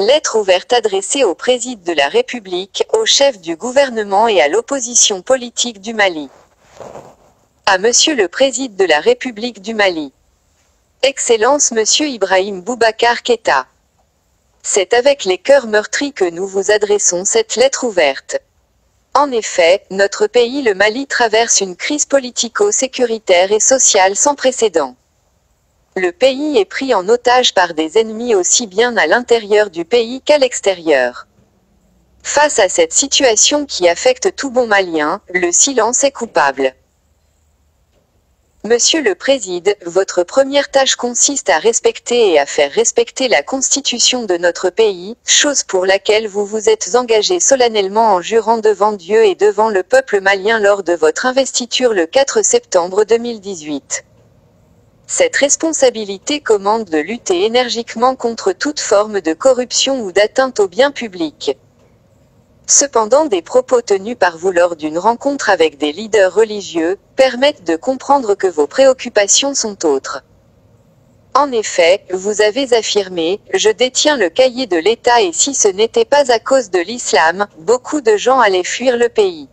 Lettre ouverte adressée au Président de la République, au chef du gouvernement et à l'opposition politique du Mali. À Monsieur le Président de la République du Mali. Excellence Monsieur Ibrahim Boubacar Keïta. C'est avec les cœurs meurtris que nous vous adressons cette lettre ouverte. En effet, notre pays le Mali traverse une crise politico-sécuritaire et sociale sans précédent. Le pays est pris en otage par des ennemis aussi bien à l'intérieur du pays qu'à l'extérieur. Face à cette situation qui affecte tout bon Malien, le silence est coupable. Monsieur le Président, votre première tâche consiste à respecter et à faire respecter la Constitution de notre pays, chose pour laquelle vous vous êtes engagé solennellement en jurant devant Dieu et devant le peuple malien lors de votre investiture le 4 septembre 2018. Cette responsabilité commande de lutter énergiquement contre toute forme de corruption ou d'atteinte aux biens publics. Cependant, des propos tenus par vous lors d'une rencontre avec des leaders religieux permettent de comprendre que vos préoccupations sont autres. En effet, vous avez affirmé « Je détiens le cahier de l'État et si ce n'était pas à cause de l'islam, beaucoup de gens allaient fuir le pays ».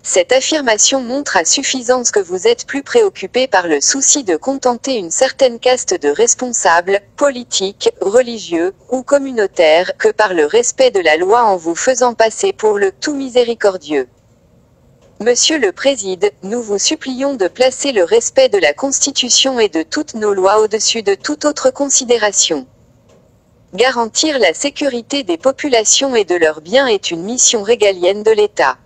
Cette affirmation montre à suffisance que vous êtes plus préoccupé par le souci de contenter une certaine caste de responsables, politiques, religieux, ou communautaires, que par le respect de la loi en vous faisant passer pour le tout miséricordieux. Monsieur le Président, nous vous supplions de placer le respect de la Constitution et de toutes nos lois au-dessus de toute autre considération. Garantir la sécurité des populations et de leurs biens est une mission régalienne de l'État.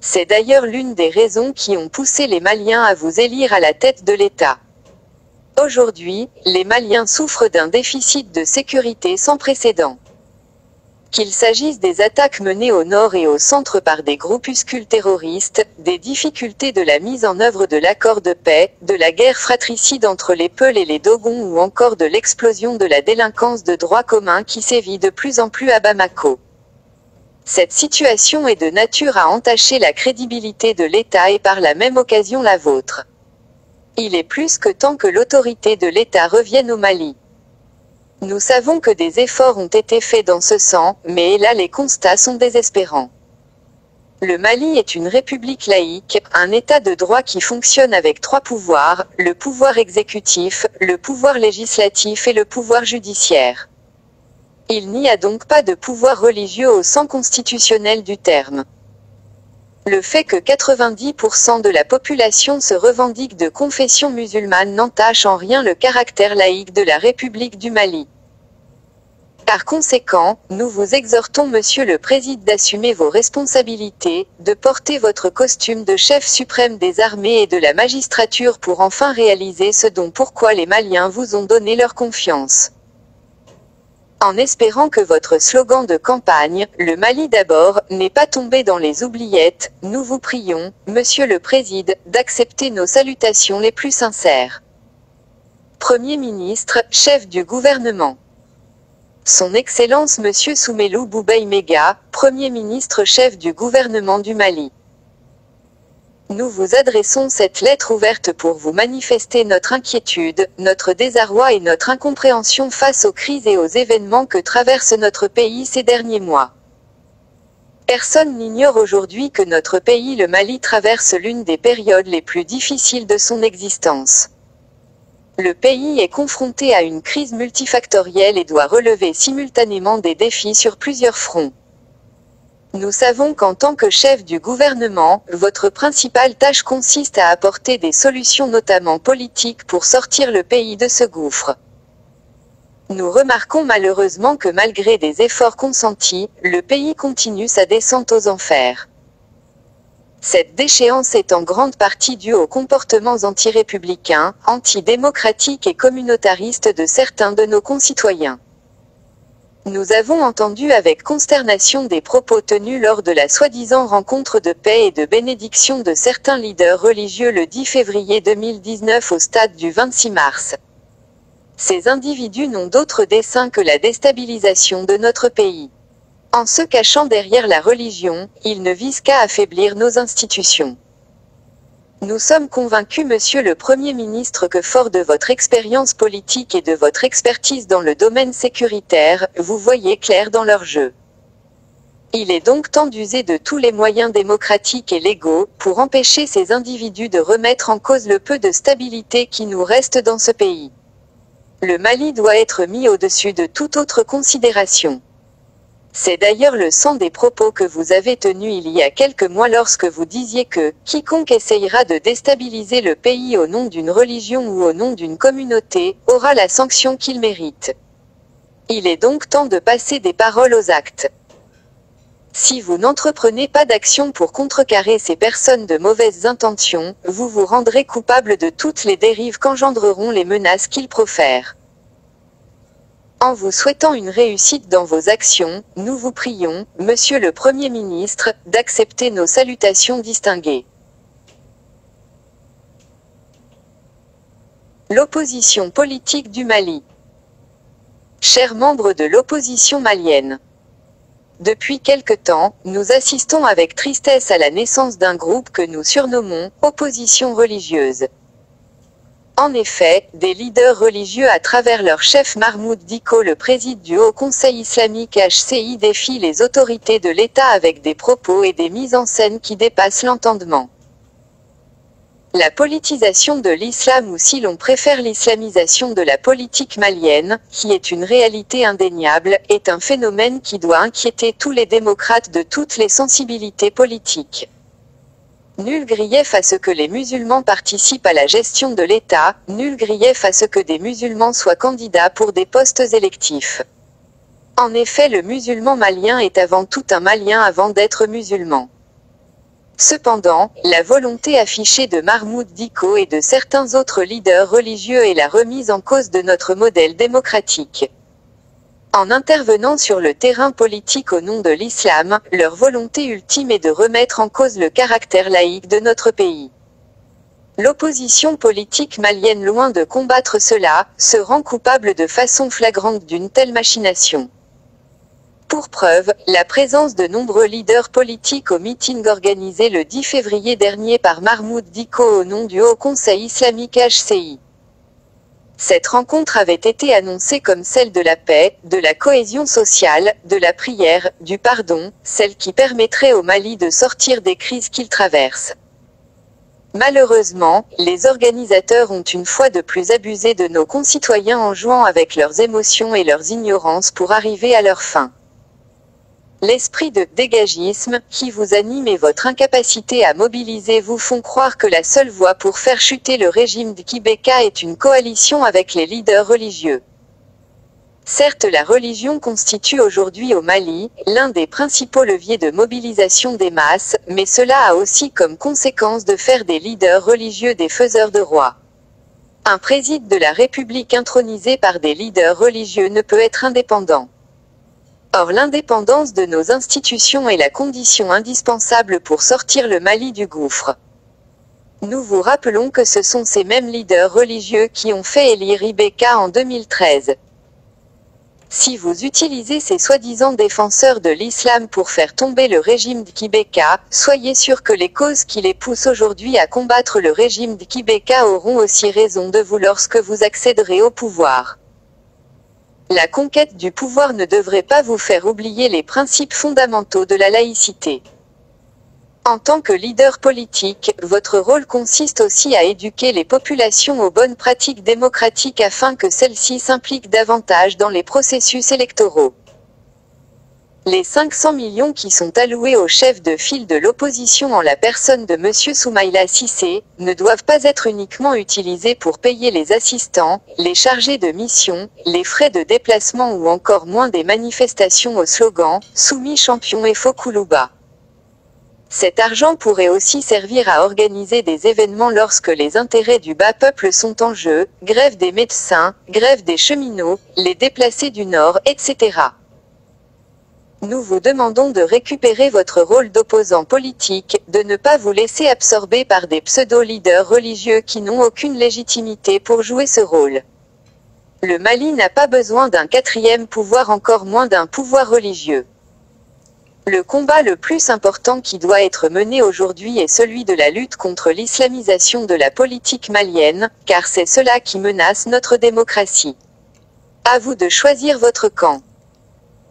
C'est d'ailleurs l'une des raisons qui ont poussé les Maliens à vous élire à la tête de l'État. Aujourd'hui, les Maliens souffrent d'un déficit de sécurité sans précédent. Qu'il s'agisse des attaques menées au nord et au centre par des groupuscules terroristes, des difficultés de la mise en œuvre de l'accord de paix, de la guerre fratricide entre les Peuls et les Dogons ou encore de l'explosion de la délinquance de droit commun qui sévit de plus en plus à Bamako. Cette situation est de nature à entacher la crédibilité de l'État et par la même occasion la vôtre. Il est plus que temps que l'autorité de l'État revienne au Mali. Nous savons que des efforts ont été faits dans ce sens, mais là les constats sont désespérants. Le Mali est une république laïque, un État de droit qui fonctionne avec trois pouvoirs, le pouvoir exécutif, le pouvoir législatif et le pouvoir judiciaire. Il n'y a donc pas de pouvoir religieux au sens constitutionnel du terme. Le fait que 90% de la population se revendique de confession musulmane n'entache en rien le caractère laïque de la République du Mali. Par conséquent, nous vous exhortons Monsieur le Président d'assumer vos responsabilités, de porter votre costume de chef suprême des armées et de la magistrature pour enfin réaliser ce dont pourquoi les Maliens vous ont donné leur confiance. En espérant que votre slogan de campagne, le Mali d'abord, n'est pas tombé dans les oubliettes, nous vous prions, Monsieur le Président, d'accepter nos salutations les plus sincères. Premier ministre, chef du gouvernement. Son Excellence Monsieur Soumelou Boubèye Maïga, Premier ministre chef du gouvernement du Mali. Nous vous adressons cette lettre ouverte pour vous manifester notre inquiétude, notre désarroi et notre incompréhension face aux crises et aux événements que traverse notre pays ces derniers mois. Personne n'ignore aujourd'hui que notre pays le Mali traverse l'une des périodes les plus difficiles de son existence. Le pays est confronté à une crise multifactorielle et doit relever simultanément des défis sur plusieurs fronts. Nous savons qu'en tant que chef du gouvernement, votre principale tâche consiste à apporter des solutions notamment politiques pour sortir le pays de ce gouffre. Nous remarquons malheureusement que malgré des efforts consentis, le pays continue sa descente aux enfers. Cette déchéance est en grande partie due aux comportements anti-républicains, antidémocratiques et communautaristes de certains de nos concitoyens. Nous avons entendu avec consternation des propos tenus lors de la soi-disant rencontre de paix et de bénédiction de certains leaders religieux le 10 février 2019 au stade du 26 mars. Ces individus n'ont d'autre dessein que la déstabilisation de notre pays. En se cachant derrière la religion, ils ne visent qu'à affaiblir nos institutions. Nous sommes convaincus, Monsieur le Premier ministre, que fort de votre expérience politique et de votre expertise dans le domaine sécuritaire, vous voyez clair dans leur jeu. Il est donc temps d'user de tous les moyens démocratiques et légaux, pour empêcher ces individus de remettre en cause le peu de stabilité qui nous reste dans ce pays. Le Mali doit être mis au-dessus de toute autre considération. C'est d'ailleurs le sens des propos que vous avez tenus il y a quelques mois lorsque vous disiez que « quiconque essayera de déstabiliser le pays au nom d'une religion ou au nom d'une communauté, aura la sanction qu'il mérite ». Il est donc temps de passer des paroles aux actes. Si vous n'entreprenez pas d'action pour contrecarrer ces personnes de mauvaises intentions, vous vous rendrez coupable de toutes les dérives qu'engendreront les menaces qu'ils profèrent. En vous souhaitant une réussite dans vos actions, nous vous prions, Monsieur le Premier ministre, d'accepter nos salutations distinguées. L'opposition politique du Mali. Chers membres de l'opposition malienne. Depuis quelque temps, nous assistons avec tristesse à la naissance d'un groupe que nous surnommons « opposition religieuse ». En effet, des leaders religieux à travers leur chef Mahmoud Dicko, le président du Haut Conseil islamique HCI, défient les autorités de l'État avec des propos et des mises en scène qui dépassent l'entendement. La politisation de l'islam, ou si l'on préfère l'islamisation de la politique malienne, qui est une réalité indéniable, est un phénomène qui doit inquiéter tous les démocrates de toutes les sensibilités politiques. Nul grief à ce que les musulmans participent à la gestion de l'État, nul grief à ce que des musulmans soient candidats pour des postes électifs. En effet, le musulman malien est avant tout un Malien avant d'être musulman. Cependant, la volonté affichée de Mahmoud Dicko et de certains autres leaders religieux est la remise en cause de notre modèle démocratique. En intervenant sur le terrain politique au nom de l'islam, leur volonté ultime est de remettre en cause le caractère laïque de notre pays. L'opposition politique malienne, loin de combattre cela, se rend coupable de façon flagrante d'une telle machination. Pour preuve, la présence de nombreux leaders politiques au meeting organisé le 10 février dernier par Mahmoud Dicko au nom du Haut Conseil islamique HCI. Cette rencontre avait été annoncée comme celle de la paix, de la cohésion sociale, de la prière, du pardon, celle qui permettrait au Mali de sortir des crises qu'il traverse. Malheureusement, les organisateurs ont une fois de plus abusé de nos concitoyens en jouant avec leurs émotions et leurs ignorances pour arriver à leur fin. L'esprit de dégagisme qui vous anime et votre incapacité à mobiliser vous font croire que la seule voie pour faire chuter le régime de Kibeka est une coalition avec les leaders religieux. Certes, la religion constitue aujourd'hui au Mali l'un des principaux leviers de mobilisation des masses, mais cela a aussi comme conséquence de faire des leaders religieux des faiseurs de rois. Un président de la République intronisé par des leaders religieux ne peut être indépendant. Or, l'indépendance de nos institutions est la condition indispensable pour sortir le Mali du gouffre. Nous vous rappelons que ce sont ces mêmes leaders religieux qui ont fait élire Ibeka en 2013. Si vous utilisez ces soi-disant défenseurs de l'islam pour faire tomber le régime de Kibeka, soyez sûr que les causes qui les poussent aujourd'hui à combattre le régime de Kibeka auront aussi raison de vous lorsque vous accéderez au pouvoir. La conquête du pouvoir ne devrait pas vous faire oublier les principes fondamentaux de la laïcité. En tant que leader politique, votre rôle consiste aussi à éduquer les populations aux bonnes pratiques démocratiques afin que celles-ci s'impliquent davantage dans les processus électoraux. Les 500 millions qui sont alloués au chef de file de l'opposition en la personne de M. Soumaïla Cissé, ne doivent pas être uniquement utilisés pour payer les assistants, les chargés de mission, les frais de déplacement ou encore moins des manifestations au slogan « Soumis champion et Fokoulouba ». Cet argent pourrait aussi servir à organiser des événements lorsque les intérêts du bas peuple sont en jeu, grève des médecins, grève des cheminots, les déplacés du Nord, etc. Nous vous demandons de récupérer votre rôle d'opposant politique, de ne pas vous laisser absorber par des pseudo-leaders religieux qui n'ont aucune légitimité pour jouer ce rôle. Le Mali n'a pas besoin d'un quatrième pouvoir, encore moins d'un pouvoir religieux. Le combat le plus important qui doit être mené aujourd'hui est celui de la lutte contre l'islamisation de la politique malienne, car c'est cela qui menace notre démocratie. À vous de choisir votre camp.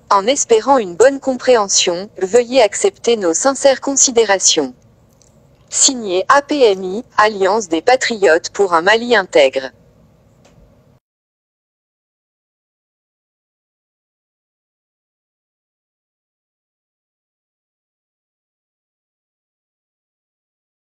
En espérant une bonne compréhension, veuillez accepter nos sincères considérations. Signé APMI, Alliance des Patriotes pour un Mali intègre.